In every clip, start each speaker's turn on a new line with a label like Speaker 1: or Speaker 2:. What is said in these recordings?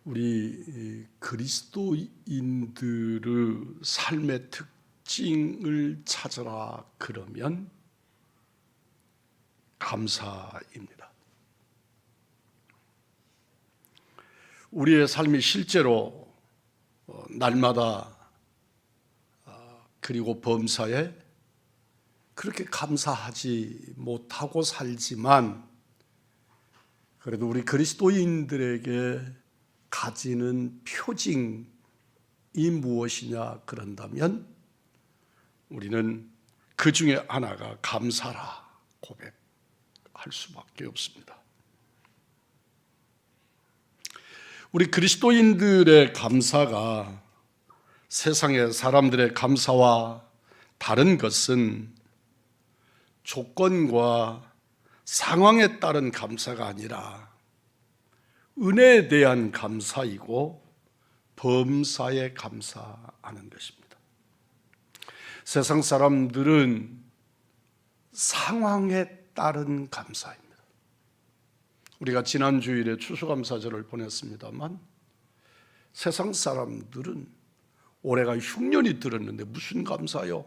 Speaker 1: 우리 그리스도인들의 삶의 특징을 찾으라 그러면 감사입니다. 우리의 삶이 실제로 날마다 그리고 범사에 그렇게 감사하지 못하고 살지만 그래도 우리 그리스도인들에게 가지는 표징이 무엇이냐 그런다면 우리는 그 중에 하나가 감사라 고백할 수밖에 없습니다. 우리 그리스도인들의 감사가 세상의 사람들의 감사와 다른 것은 조건과 상황에 따른 감사가 아니라 은혜에 대한 감사이고 범사에 감사하는 것입니다. 세상 사람들은 상황에 따른 감사입니다. 우리가 지난 주일에 추수감사절을 보냈습니다만 세상 사람들은 올해가 흉년이 들었는데 무슨 감사요?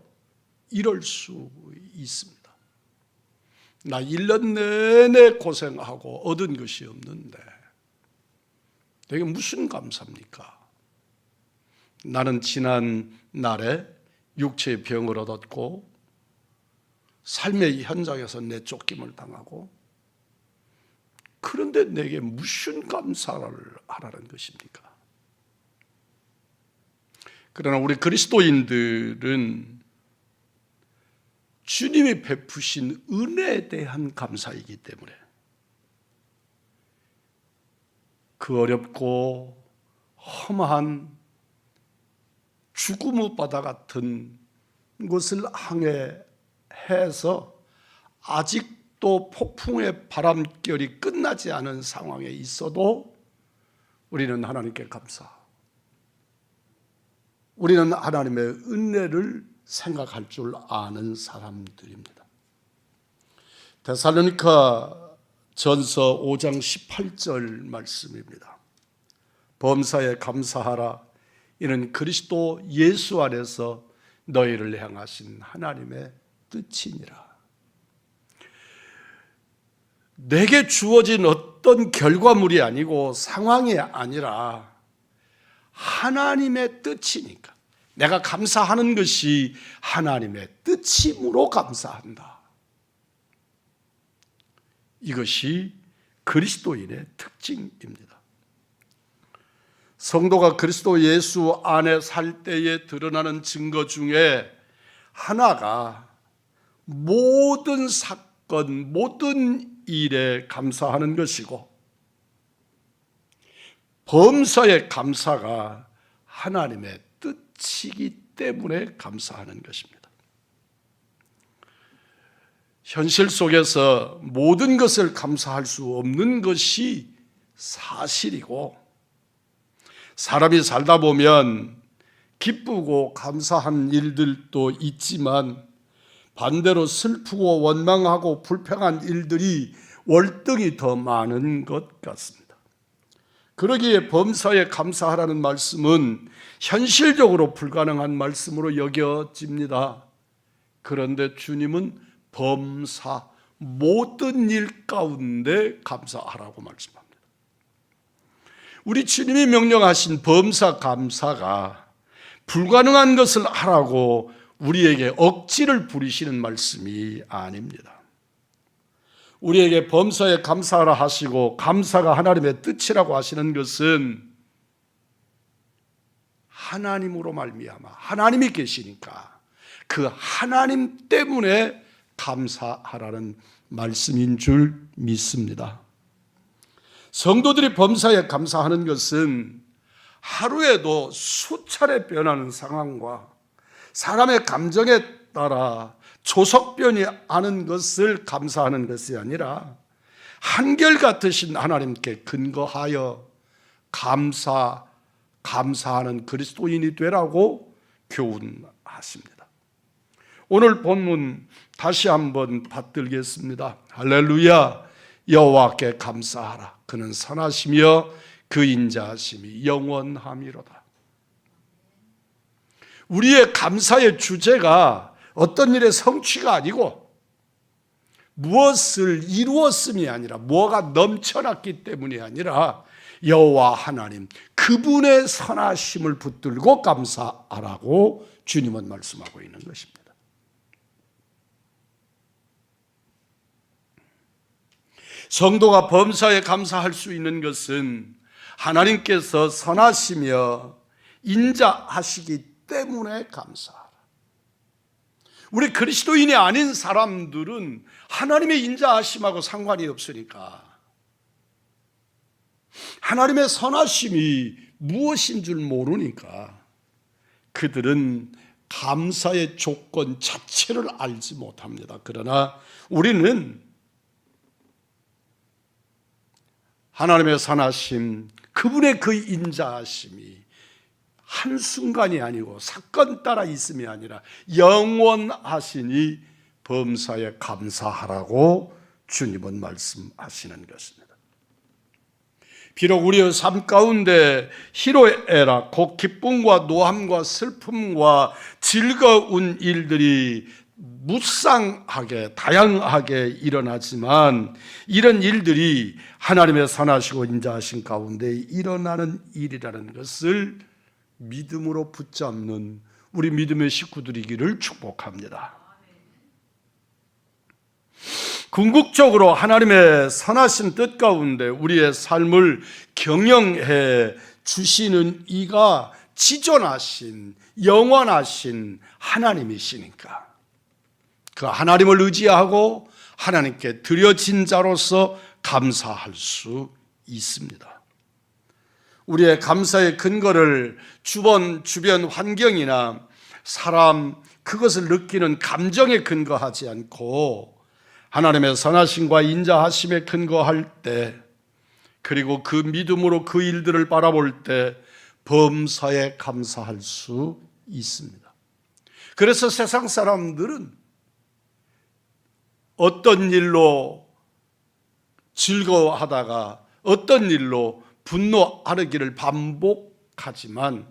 Speaker 1: 이럴 수 있습니다. 나 1년 내내 고생하고 얻은 것이 없는데 내게 무슨 감사입니까? 나는 지난 날에 육체의 병을 얻었고 삶의 현장에서 내쫓김을 당하고 그런데 내게 무슨 감사를 하라는 것입니까? 그러나 우리 그리스도인들은 주님이 베푸신 은혜에 대한 감사이기 때문에 그 어렵고 험한 죽음의 바다 같은 것을 항해해서 아직도 폭풍의 바람결이 끝나지 않은 상황에 있어도 우리는 하나님께 우리는 하나님의 은혜를 생각할 줄 아는 사람들입니다. 데살로니가 전서 5장 18절 말씀입니다. 범사에 감사하라. 이는 그리스도 예수 안에서 너희를 향하신 하나님의 뜻이니라. 내게 주어진 어떤 결과물이 아니고 상황이 아니라 하나님의 뜻이니까 내가 감사하는 것이 하나님의 뜻이므로 감사한다. 이것이 그리스도인의 특징입니다. 성도가 그리스도 예수 안에 살 때에 드러나는 증거 중에 하나가 모든 사건, 모든 일에 감사하는 것이고 범사의 감사가 하나님의 뜻이기 때문에 감사하는 것입니다. 현실 속에서 모든 것을 감사할 수 없는 것이 사실이고 사람이 살다 보면 기쁘고 감사한 일들도 있지만 반대로 슬프고 원망하고 불평한 일들이 월등히 더 많은 것 같습니다. 그러기에 범사에 감사하라는 말씀은 현실적으로 불가능한 말씀으로 여겨집니다. 그런데 주님은 범사 모든 일 가운데 감사하라고 말씀합니다. 우리 주님이 명령하신 범사 감사가 불가능한 것을 하라고 우리에게 억지를 부리시는 말씀이 아닙니다. 우리에게 범사에 감사하라 하시고 감사가 하나님의 뜻이라고 하시는 것은 하나님으로 말미암아 하나님이 계시니까 그 하나님 때문에 감사하라는 말씀인 줄 믿습니다. 성도들이 범사에 감사하는 것은 하루에도 수차례 변하는 상황과 사람의 감정에 따라 조석변이 하는 것을 감사하는 것이 아니라 한결같으신 하나님께 근거하여 감사하는 그리스도인이 되라고 교훈하십니다. 오늘 본문 다시 한번 받들겠습니다. 할렐루야. 여호와께 감사하라. 그는 선하시며 그 인자하심이 영원함이로다. 우리의 감사의 주제가 어떤 일의 성취가 아니고 무엇을 이루었음이 아니라 뭐가 넘쳐났기 때문이 아니라 여호와 하나님 그분의 선하심을 붙들고 감사하라고 주님은 말씀하고 있는 것입니다. 성도가 범사에 감사할 수 있는 것은 하나님께서 선하시며 인자하시기 때문에 감사하라. 우리 그리스도인이 아닌 사람들은 하나님의 인자하심하고 상관이 없으니까 하나님의 선하심이 무엇인 줄 모르니까 그들은 감사의 조건 자체를 알지 못합니다. 그러나 우리는 하나님의 선하심, 그분의 그 인자하심이 한순간이 아니고 사건 따라 있음이 아니라 영원하시니 범사에 감사하라고 주님은 말씀하시는 것입니다. 비록 우리의 삶 가운데 희로애락, 곧 기쁨과 노함과 슬픔과 즐거운 일들이 무쌍하게 다양하게 일어나지만 이런 일들이 하나님의 선하시고 인자하신 가운데 일어나는 일이라는 것을 믿음으로 붙잡는 우리 믿음의 식구들이기를 축복합니다. 궁극적으로 하나님의 선하신 뜻 가운데 우리의 삶을 경영해 주시는 이가 지존하신 영원하신 하나님이시니까 그 하나님을 의지하고 하나님께 드려진 자로서 감사할 수 있습니다. 우리의 감사의 근거를 주변 환경이나 사람 그것을 느끼는 감정에 근거하지 않고 하나님의 선하심과 인자하심에 근거할 때 그리고 그 믿음으로 그 일들을 바라볼 때 범사에 감사할 수 있습니다. 그래서 세상 사람들은 어떤 일로 즐거워하다가 어떤 일로 분노하기를 반복하지만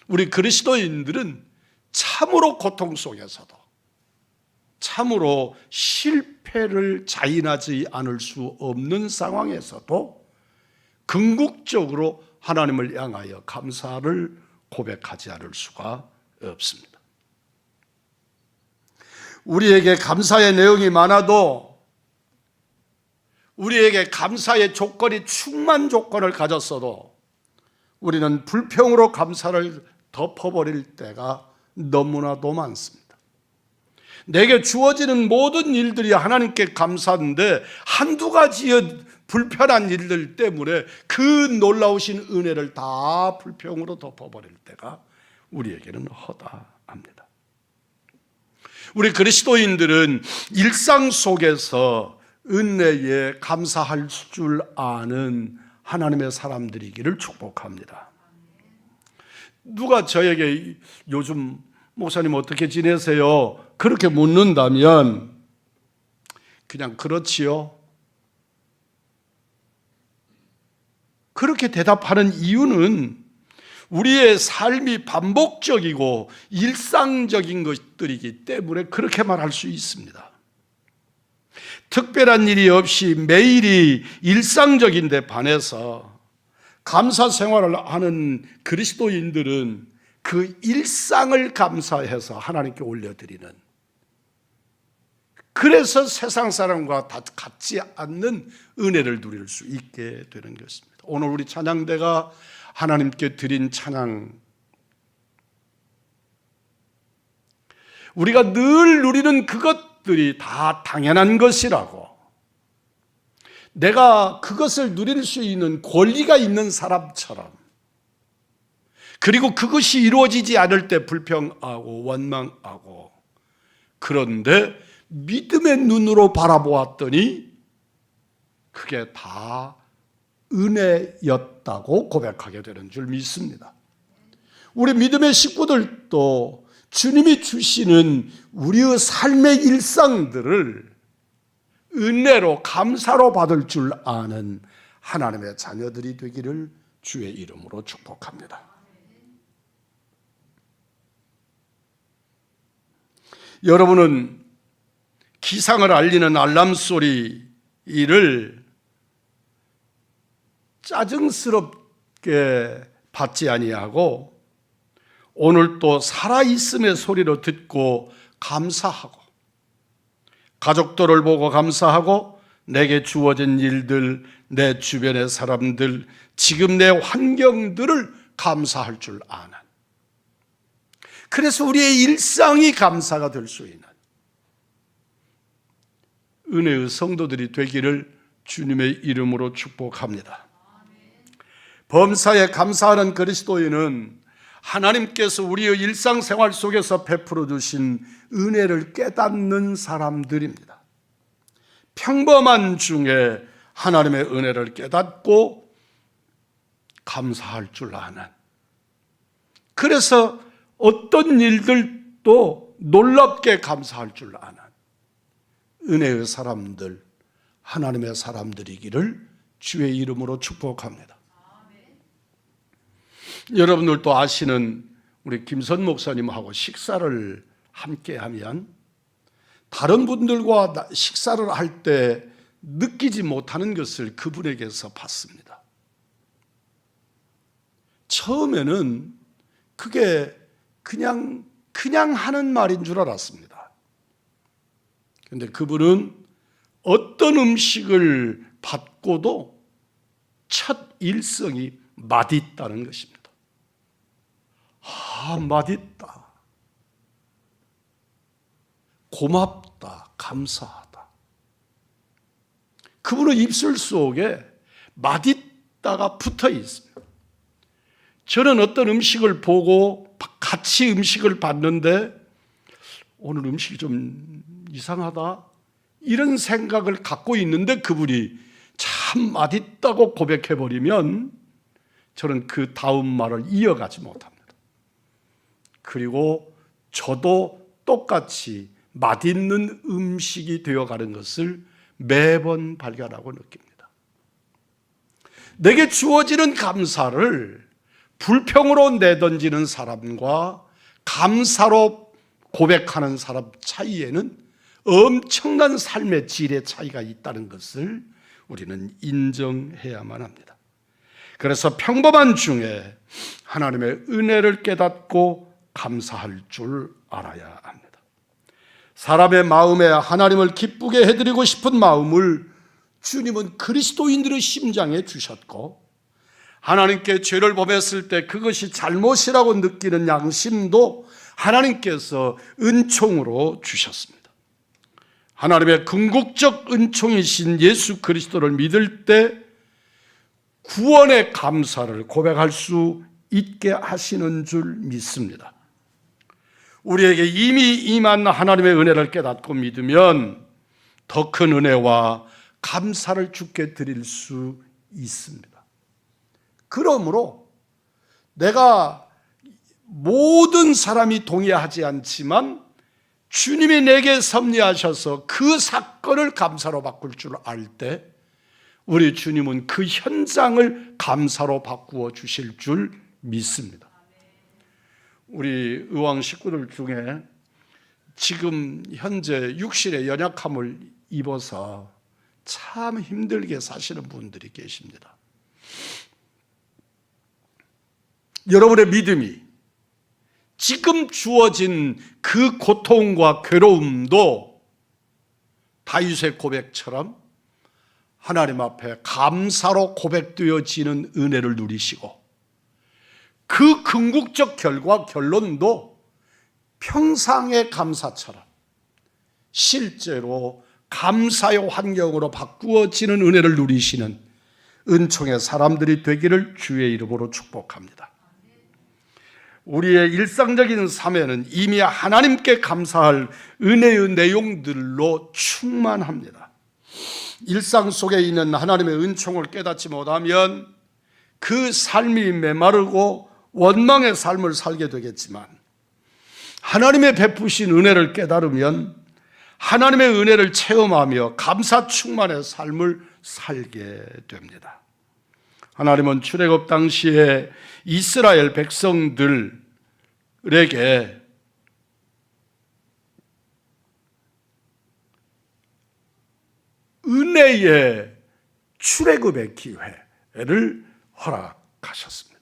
Speaker 1: 우리 그리스도인들은 참으로 고통 속에서도 참으로 실패를 자인하지 않을 수 없는 상황에서도 궁극적으로 하나님을 향하여 감사를 고백하지 않을 수가 없습니다. 우리에게 감사의 내용이 많아도 우리에게 감사의 조건이 충만 조건을 가졌어도 우리는 불평으로 감사를 덮어버릴 때가 너무나도 많습니다. 내게 주어지는 모든 일들이 하나님께 감사한데 한두 가지의 불편한 일들 때문에 그 놀라우신 은혜를 다 불평으로 덮어버릴 때가 우리에게는 허다합니다. 우리 그리스도인들은 일상 속에서 은혜에 감사할 줄 아는 하나님의 사람들이기를 축복합니다. 누가 저에게 요즘 목사님 어떻게 지내세요? 그렇게 묻는다면 그냥 그렇지요. 그렇게 대답하는 이유는 우리의 삶이 반복적이고 일상적인 것들이기 때문에 그렇게 말할 수 있습니다. 특별한 일이 없이 매일이 일상적인데 반해서 감사 생활을 하는 그리스도인들은 그 일상을 감사해서 하나님께 올려드리는, 그래서 세상 사람과 다 같지 않는 은혜를 누릴 수 있게 되는 것입니다. 오늘 우리 찬양대가 하나님께 드린 찬양, 우리가 늘 누리는 그것들이 다 당연한 것이라고, 내가 그것을 누릴 수 있는 권리가 있는 사람처럼, 그리고 그것이 이루어지지 않을 때 불평하고 원망하고, 그런데 믿음의 눈으로 바라보았더니 그게 다 은혜였다고 고백하게 되는 줄 믿습니다. 우리 믿음의 식구들도 주님이 주시는 우리의 삶의 일상들을 은혜로 감사로 받을 줄 아는 하나님의 자녀들이 되기를 주의 이름으로 축복합니다. 여러분은 기상을 알리는 알람 소리를 짜증스럽게 받지 아니하고 오늘 또 살아있음의 소리로 듣고 감사하고 가족들을 보고 감사하고 내게 주어진 일들, 내 주변의 사람들, 지금 내 환경들을 감사할 줄 아는, 그래서 우리의 일상이 감사가 될 수 있는 은혜의 성도들이 되기를 주님의 이름으로 축복합니다. 범사에 감사하는 그리스도인은 하나님께서 우리의 일상생활 속에서 베풀어 주신 은혜를 깨닫는 사람들입니다. 평범한 중에 하나님의 은혜를 깨닫고 감사할 줄 아는, 그래서 어떤 일들도 놀랍게 감사할 줄 아는 은혜의 사람들, 하나님의 사람들이기를 주의 이름으로 축복합니다. 여러분들도 아시는 우리 김선 목사님하고 식사를 함께 하면 다른 분들과 식사를 할 때 느끼지 못하는 것을 그분에게서 봤습니다. 처음에는 그게 그냥 하는 말인 줄 알았습니다. 그런데 그분은 어떤 음식을 받고도 첫 일성이 맛있다는 것입니다. 맛있다, 고맙다, 감사하다. 그분의 입술 속에 맛있다가 붙어 있습니다. 저는 어떤 음식을 보고 같이 음식을 봤는데 오늘 음식이 좀 이상하다, 이런 생각을 갖고 있는데 그분이 참 맛있다고 고백해버리면 저는 그 다음 말을 이어가지 못합니다. 그리고 저도 똑같이 맛있는 음식이 되어가는 것을 매번 발견하고 느낍니다. 내게 주어지는 감사를 불평으로 내던지는 사람과 감사로 고백하는 사람 사이에는 엄청난 삶의 질의 차이가 있다는 것을 우리는 인정해야만 합니다. 그래서 평범한 중에 하나님의 은혜를 깨닫고 감사할 줄 알아야 합니다. 사람의 마음에 하나님을 기쁘게 해드리고 싶은 마음을 주님은 그리스도인들의 심장에 주셨고, 하나님께 죄를 범했을 때 그것이 잘못이라고 느끼는 양심도 하나님께서 은총으로 주셨습니다. 하나님의 궁극적 은총이신 예수 그리스도를 믿을 때 구원의 감사를 고백할 수 있게 하시는 줄 믿습니다. 우리에게 이미 임한 하나님의 은혜를 깨닫고 믿으면 더 큰 은혜와 감사를 주께 드릴 수 있습니다. 그러므로 내가 모든 사람이 동의하지 않지만 주님이 내게 섭리하셔서 그 사건을 감사로 바꿀 줄 알 때 우리 주님은 그 현장을 감사로 바꾸어 주실 줄 믿습니다. 우리 의왕 식구들 중에 지금 현재 육신의 연약함을 입어서 참 힘들게 사시는 분들이 계십니다. 여러분의 믿음이 지금 주어진 그 고통과 괴로움도 다윗의 고백처럼 하나님 앞에 감사로 고백되어지는 은혜를 누리시고, 그 궁극적 결론도 평상의 감사처럼 실제로 감사의 환경으로 바꾸어지는 은혜를 누리시는 은총의 사람들이 되기를 주의 이름으로 축복합니다. 우리의 일상적인 삶에는 이미 하나님께 감사할 은혜의 내용들로 충만합니다. 일상 속에 있는 하나님의 은총을 깨닫지 못하면 그 삶이 메마르고 원망의 삶을 살게 되겠지만, 하나님의 베푸신 은혜를 깨달으면 하나님의 은혜를 체험하며 감사 충만의 삶을 살게 됩니다. 하나님은 출애굽 당시에 이스라엘 백성들에게 은혜의 출애굽의 기회를 허락하셨습니다.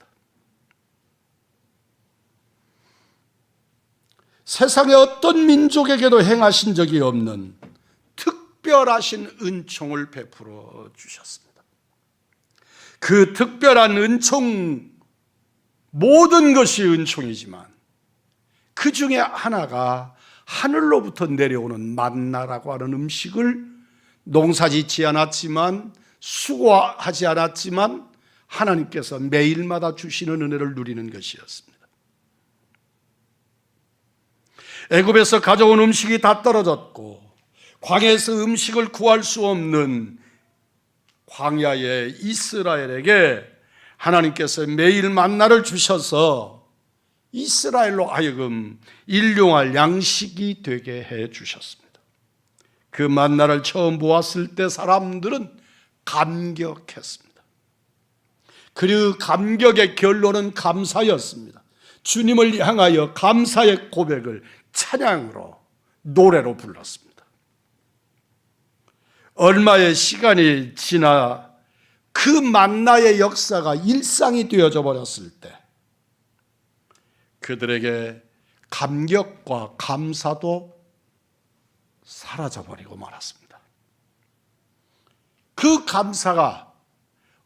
Speaker 1: 세상의 어떤 민족에게도 행하신 적이 없는 특별하신 은총을 베풀어 주셨습니다. 그 특별한 은총, 모든 것이 은총이지만 그 중에 하나가 하늘로부터 내려오는 만나라고 하는 음식을 농사짓지 않았지만, 수고하지 않았지만 하나님께서 매일마다 주시는 은혜를 누리는 것이었습니다. 애굽에서 가져온 음식이 다 떨어졌고 광야에서 음식을 구할 수 없는 광야의 이스라엘에게 하나님께서 매일 만나를 주셔서 이스라엘로 하여금 일용할 양식이 되게 해 주셨습니다. 그 만나를 처음 보았을 때 사람들은 감격했습니다. 그 감격의 결론은 감사였습니다. 주님을 향하여 감사의 고백을 찬양으로, 노래로 불렀습니다. 얼마의 시간이 지나 그 만나의 역사가 일상이 되어져 버렸을 때 그들에게 감격과 감사도 사라져버리고 말았습니다. 그 감사가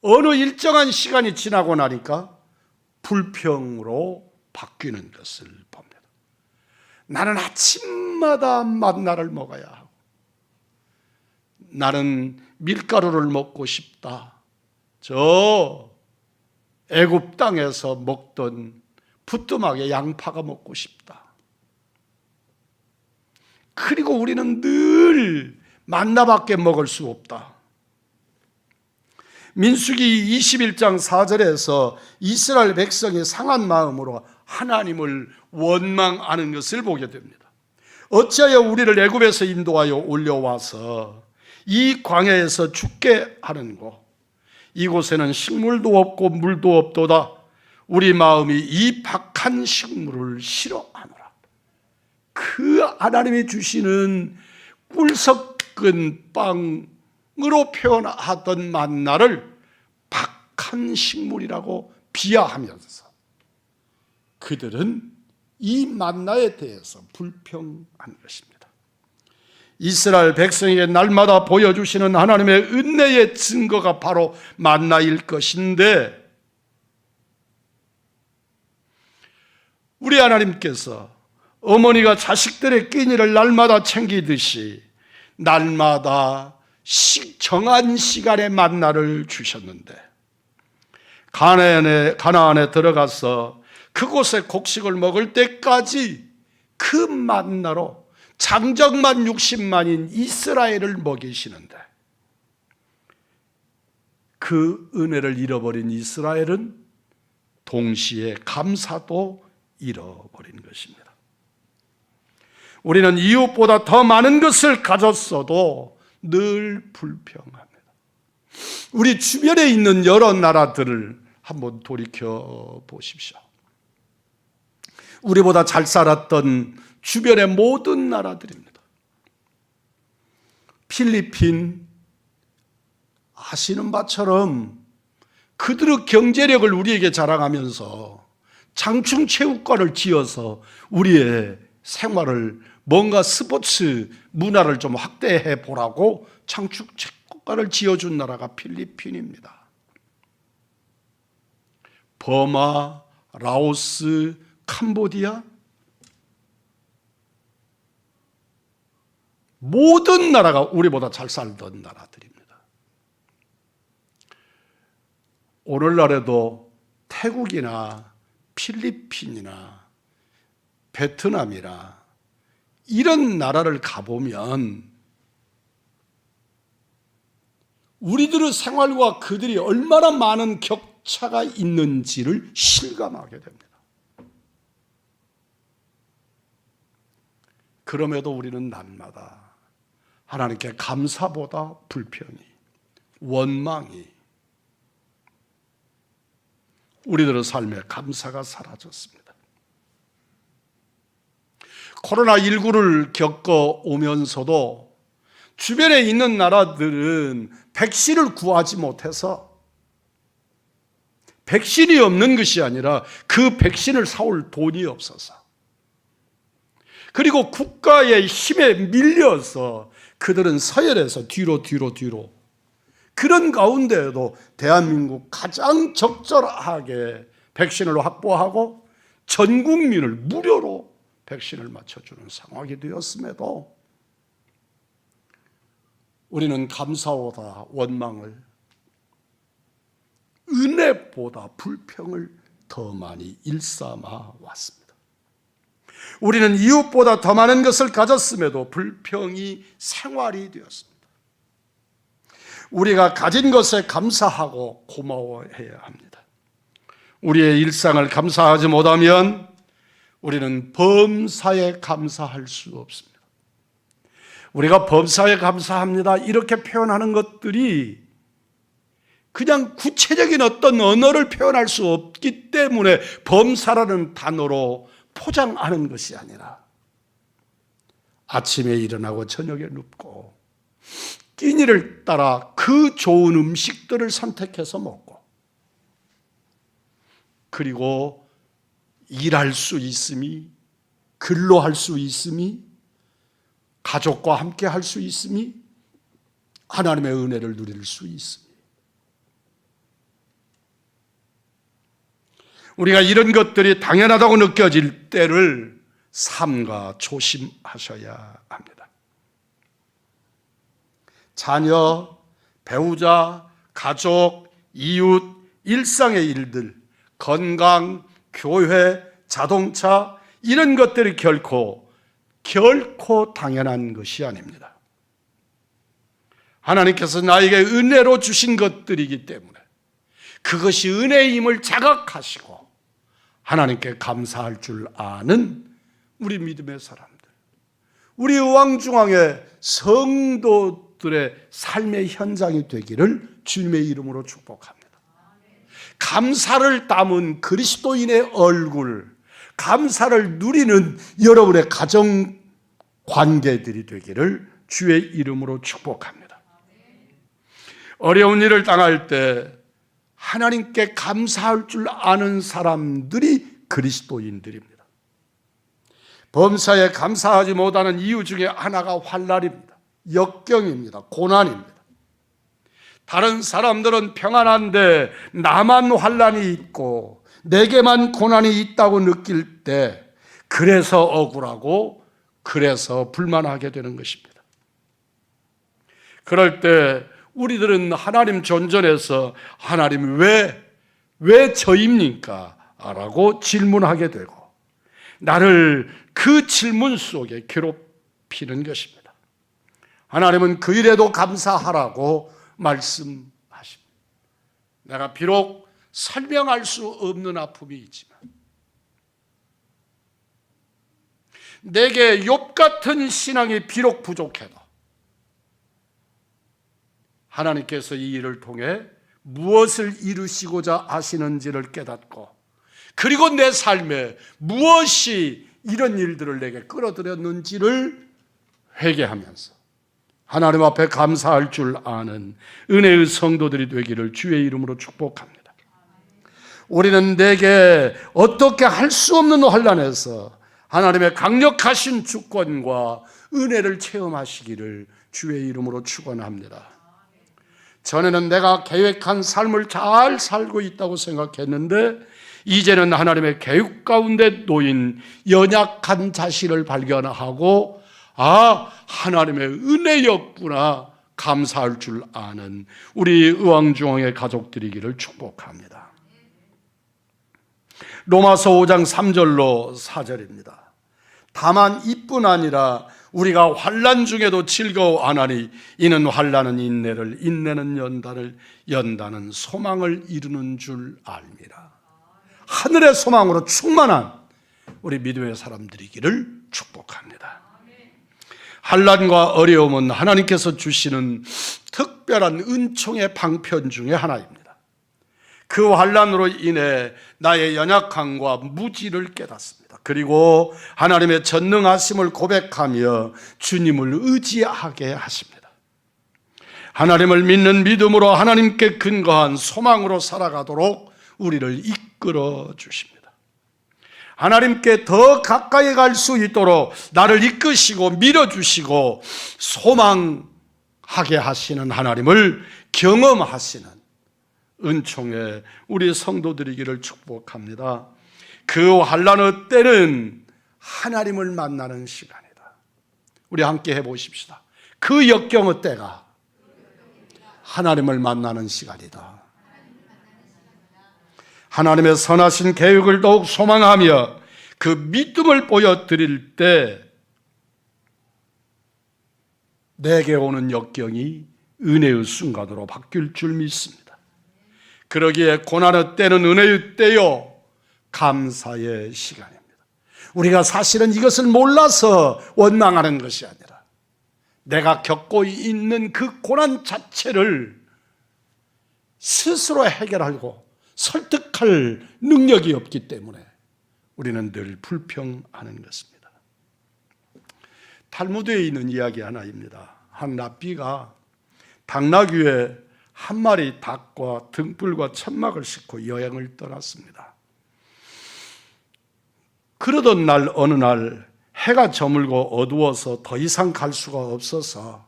Speaker 1: 어느 일정한 시간이 지나고 나니까 불평으로 바뀌는 것을 봅니다. 나는 아침마다 만나를 먹어야 하고, 나는 밀가루를 먹고 싶다. 저 애굽 땅에서 먹던 부뚜막의 양파가 먹고 싶다. 그리고 우리는 늘 만나밖에 먹을 수 없다. 민수기 21장 4절에서 이스라엘 백성이 상한 마음으로 하나님을 원망하는 것을 보게 됩니다. 어찌하여 우리를 애굽에서 인도하여 올려와서 이 광야에서 죽게 하는고, 이곳에는 식물도 없고 물도 없도다. 우리 마음이 이 박한 식물을 싫어하노라. 그 하나님이 주시는 꿀 섞은 빵으로 표현하던 만나를 박한 식물이라고 비하하면서 그들은 이 만나에 대해서 불평한 것입니다. 이스라엘 백성에게 날마다 보여주시는 하나님의 은혜의 증거가 바로 만나일 것인데, 우리 하나님께서 어머니가 자식들의 끼니를 날마다 챙기듯이 날마다 정한 시간에 만나를 주셨는데, 가나안에 들어가서 그곳에 곡식을 먹을 때까지 그 만나로 장정만 60만인 이스라엘을 먹이시는데, 그 은혜를 잃어버린 이스라엘은 동시에 감사도 잃어버린 것입니다. 우리는 이웃보다 더 많은 것을 가졌어도 늘 불평합니다. 우리 주변에 있는 여러 나라들을 한번 돌이켜 보십시오. 우리보다 잘 살았던 주변의 모든 나라들입니다. 필리핀, 아시는 바처럼 그들의 경제력을 우리에게 자랑하면서 장충체육관을 지어서 우리의 생활을, 뭔가 스포츠 문화를 좀 확대해 보라고 장충체육관을 지어준 나라가 필리핀입니다. 버마, 라오스, 캄보디아, 모든 나라가 우리보다 잘 살던 나라들입니다. 오늘날에도 태국이나 필리핀이나 베트남이나 이런 나라를 가보면 우리들의 생활과 그들이 얼마나 많은 격차가 있는지를 실감하게 됩니다. 그럼에도 우리는 날마다 하나님께 감사보다 불평이, 원망이 우리들의 삶에 감사가 사라졌습니다. 코로나19를 겪어오면서도 주변에 있는 나라들은 백신을 구하지 못해서, 백신이 없는 것이 아니라 그 백신을 사올 돈이 없어서, 그리고 국가의 힘에 밀려서 그들은 서열에서 뒤로 그런 가운데에도 대한민국 가장 적절하게 백신을 확보하고 전 국민을 무료로 백신을 맞춰주는 상황이 되었음에도 우리는 감사보다 원망을, 은혜보다 불평을 더 많이 일삼아 왔습니다. 우리는 이웃보다 더 많은 것을 가졌음에도 불평이 생활이 되었습니다. 우리가 가진 것에 감사하고 고마워해야 합니다. 우리의 일상을 감사하지 못하면 우리는 범사에 감사할 수 없습니다. 우리가 범사에 감사합니다 이렇게 표현하는 것들이 그냥 구체적인 어떤 언어를 표현할 수 없기 때문에 범사라는 단어로 포장하는 것이 아니라, 아침에 일어나고 저녁에 눕고 끼니를 따라 그 좋은 음식들을 선택해서 먹고, 그리고 일할 수 있음이, 근로할 수 있음이, 가족과 함께 할 수 있음이, 하나님의 은혜를 누릴 수 있음이, 우리가 이런 것들이 당연하다고 느껴질 때를 삼가 조심하셔야 합니다. 자녀, 배우자, 가족, 이웃, 일상의 일들, 건강, 교회, 자동차, 이런 것들이 결코 당연한 것이 아닙니다. 하나님께서 나에게 은혜로 주신 것들이기 때문에 그것이 은혜임을 자각하시고 하나님께 감사할 줄 아는 우리 믿음의 사람들, 우리 의왕중앙의 성도들의 삶의 현장이 되기를 주님의 이름으로 축복합니다. 감사를 담은 그리스도인의 얼굴, 감사를 누리는 여러분의 가정 관계들이 되기를 주의 이름으로 축복합니다. 어려운 일을 당할 때 하나님께 감사할 줄 아는 사람들이 그리스도인들입니다. 범사에 감사하지 못하는 이유 중에 하나가 환난입니다. 역경입니다. 고난입니다. 다른 사람들은 평안한데 나만 환난이 있고 내게만 고난이 있다고 느낄 때 그래서 억울하고 그래서 불만하게 되는 것입니다. 그럴 때 우리들은 하나님 존전에서 하나님 왜 저입니까? 라고 질문하게 되고 나를 그 질문 속에 괴롭히는 것입니다. 하나님은 그 일에도 감사하라고 말씀하십니다. 내가 비록 설명할 수 없는 아픔이 있지만, 내게 욥 같은 신앙이 비록 부족해도 하나님께서 이 일을 통해 무엇을 이루시고자 하시는지를 깨닫고, 그리고 내 삶에 무엇이 이런 일들을 내게 끌어들였는지를 회개하면서 하나님 앞에 감사할 줄 아는 은혜의 성도들이 되기를 주의 이름으로 축복합니다. 우리는 내게 어떻게 할 수 없는 환난에서 하나님의 강력하신 주권과 은혜를 체험하시기를 주의 이름으로 축원합니다. 전에는 내가 계획한 삶을 잘 살고 있다고 생각했는데 이제는 하나님의 계획 가운데 놓인 연약한 자신을 발견하고 하나님의 은혜였구나 감사할 줄 아는 우리 의왕중앙의 가족들이기를 축복합니다. 로마서 5장 3절로 4절입니다. 다만 이뿐 아니라 우리가 환난 중에도 즐거워하나니 이는 환난은 인내를, 인내는 연단을, 연단은 소망을 이루는 줄 알미라. 하늘의 소망으로 충만한 우리 믿음의 사람들이기를 축복합니다. 환난과 어려움은 하나님께서 주시는 특별한 은총의 방편 중에 하나입니다. 그 환난으로 인해 나의 연약함과 무지를 깨닫습니다. 그리고 하나님의 전능하심을 고백하며 주님을 의지하게 하십니다. 하나님을 믿는 믿음으로 하나님께 근거한 소망으로 살아가도록 우리를 이끌어 주십니다. 하나님께 더 가까이 갈 수 있도록 나를 이끄시고 밀어주시고 소망하게 하시는 하나님을 경험하시는 은총의 우리 성도들이기를 축복합니다. 그 환난의 때는 하나님을 만나는 시간이다. 우리 함께 해보십시다. 그 역경의 때가 하나님을 만나는 시간이다. 하나님의 선하신 계획을 더욱 소망하며 그 믿음을 보여드릴 때 내게 오는 역경이 은혜의 순간으로 바뀔 줄 믿습니다. 그러기에 고난의 때는 은혜의 때요 감사의 시간입니다. 우리가 사실은 이것을 몰라서 원망하는 것이 아니라 내가 겪고 있는 그 고난 자체를 스스로 해결하고 설득할 능력이 없기 때문에 우리는 늘 불평하는 것입니다. 탈무드에 있는 이야기 하나입니다. 한 랍비가 당나귀에 한 마리 닭과 등불과 천막을 싣고 여행을 떠났습니다. 그러던 날 어느 날 해가 저물고 어두워서 더 이상 갈 수가 없어서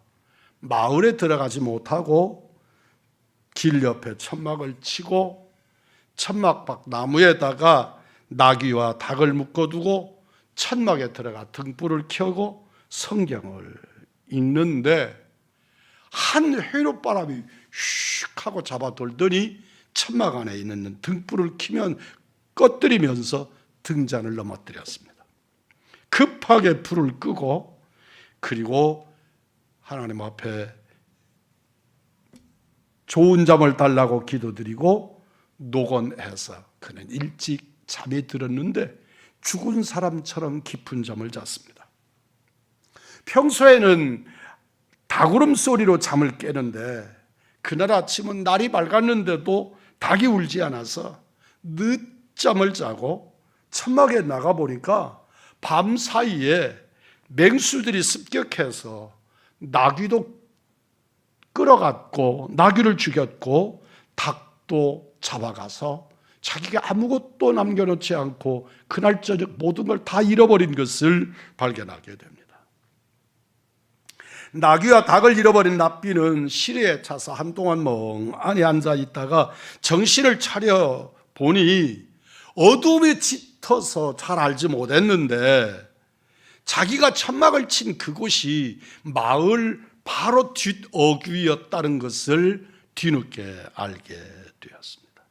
Speaker 1: 마을에 들어가지 못하고 길 옆에 천막을 치고 천막 밖 나무에다가 나귀와 닭을 묶어두고 천막에 들어가 등불을 켜고 성경을 읽는데 한 회로바람이 슉 하고 잡아돌더니 천막 안에 있는 등불을 켜면 꺼뜨리면서 등잔을 넘어뜨렸습니다. 급하게 불을 끄고 그리고 하나님 앞에 좋은 잠을 달라고 기도드리고 녹원해서 그는 일찍 잠이 들었는데 죽은 사람처럼 깊은 잠을 잤습니다. 평소에는 닭울음 소리로 잠을 깨는데 그날 아침은 날이 밝았는데도 닭이 울지 않아서 늦잠을 자고 천막에 나가보니까 밤 사이에 맹수들이 습격해서 나귀도 끌어갔고 나귀를 죽였고 닭도 잡아가서 자기가 아무것도 남겨놓지 않고 그날 저녁 모든 걸 다 잃어버린 것을 발견하게 됩니다. 나귀와 닭을 잃어버린 랍비는 시리에 차서 한동안 멍하니 앉아 있다가 정신을 차려 보니 어둠에 짙어서 잘 알지 못했는데 자기가 천막을 친 그곳이 마을 바로 뒷어귀였다는 것을 뒤늦게 알게 되었습니다.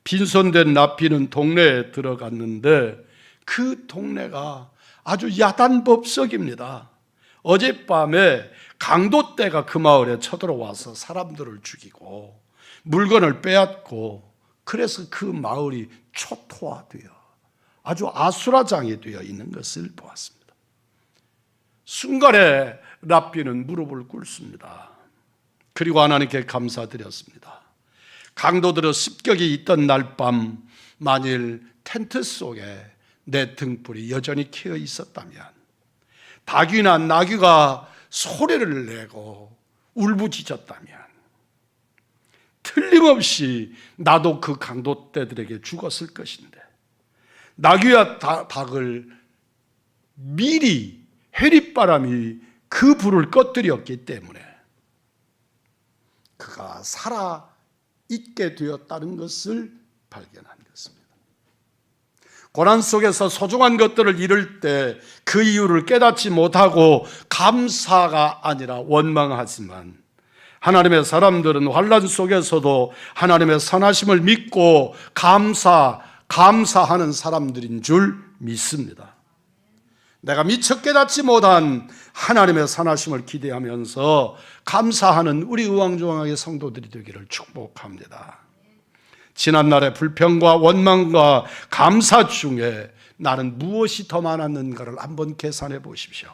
Speaker 1: 빈손된 랍비는 동네에 들어갔는데 그 동네가 아주 야단법석입니다. 어젯밤에 강도떼가 그 마을에 쳐들어와서 사람들을 죽이고 물건을 빼앗고 그래서 그 마을이 초토화되어 아주 아수라장이 되어 있는 것을 보았습니다. 순간에 랍비는 무릎을 꿇습니다. 그리고 하나님께 감사드렸습니다. 강도들의 습격이 있던 날 밤 만일 텐트 속에 내 등불이 여전히 켜어 있었다면 닭이나 나귀가 소리를 내고 울부짖었다면 틀림없이 나도 그 강도떼들에게 죽었을 것인데 나귀와 닭을 미리 해릿바람이 그 불을 꺼뜨렸기 때문에 그가 살아있게 되었다는 것을 발견한 것입니다. 고난 속에서 소중한 것들을 잃을 때 그 이유를 깨닫지 못하고 감사가 아니라 원망하지만 하나님의 사람들은 환난 속에서도 하나님의 선하심을 믿고 감사하는 사람들인 줄 믿습니다. 내가 미처 깨닫지 못한 하나님의 선하심을 기대하면서 감사하는 우리 의왕중앙의 성도들이 되기를 축복합니다. 지난날의 불평과 원망과 감사 중에 나는 무엇이 더 많았는가를 한번 계산해 보십시오.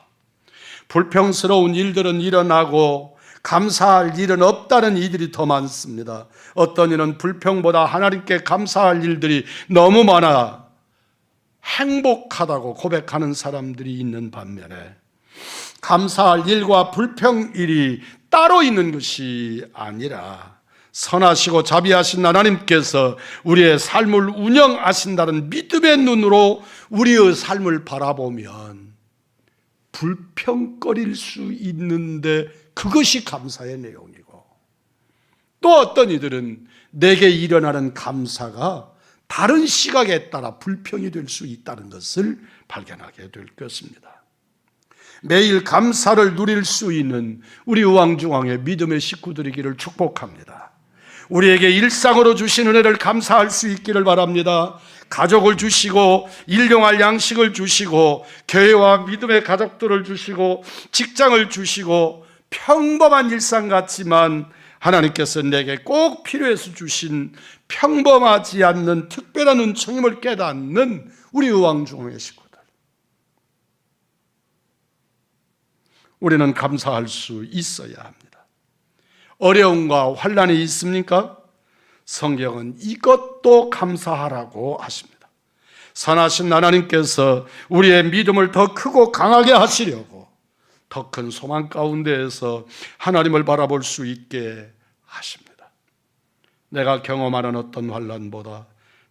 Speaker 1: 불평스러운 일들은 일어나고 감사할 일은 없다는 이들이 더 많습니다. 어떤 이는 불평보다 하나님께 감사할 일들이 너무 많아 행복하다고 고백하는 사람들이 있는 반면에 감사할 일과 불평일이 따로 있는 것이 아니라 선하시고 자비하신 하나님께서 우리의 삶을 운영하신다는 믿음의 눈으로 우리의 삶을 바라보면 불평거릴 수 있는데 그것이 감사의 내용이고, 또 어떤 이들은 내게 일어나는 감사가 다른 시각에 따라 불평이 될 수 있다는 것을 발견하게 될 것입니다. 매일 감사를 누릴 수 있는 우리 우왕중왕의 믿음의 식구들이기를 축복합니다. 우리에게 일상으로 주신 은혜를 감사할 수 있기를 바랍니다. 가족을 주시고 일용할 양식을 주시고 교회와 믿음의 가족들을 주시고 직장을 주시고 평범한 일상 같지만 하나님께서 내게 꼭 필요해서 주신 평범하지 않는 특별한 은총임을 깨닫는 우리 우왕중왕의 식구들, 우리는 감사할 수 있어야 합니다. 어려움과 환난이 있습니까? 성경은 이것도 감사하라고 하십니다. 선하신 하나님께서 우리의 믿음을 더 크고 강하게 하시려고 더 큰 소망 가운데에서 하나님을 바라볼 수 있게 하십니다. 내가 경험하는 어떤 환난보다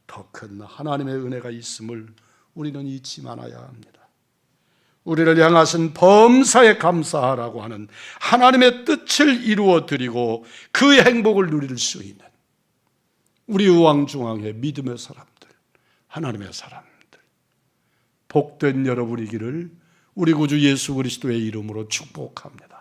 Speaker 1: 더 큰 하나님의 은혜가 있음을 우리는 잊지 말아야 합니다. 우리를 향하신 범사에 감사하라고 하는 하나님의 뜻을 이루어 드리고 그 행복을 누릴 수 있는 우리 우왕중왕의 믿음의 사람들, 하나님의 사람들, 복된 여러분이기를 우리 구주 예수 그리스도의 이름으로 축복합니다.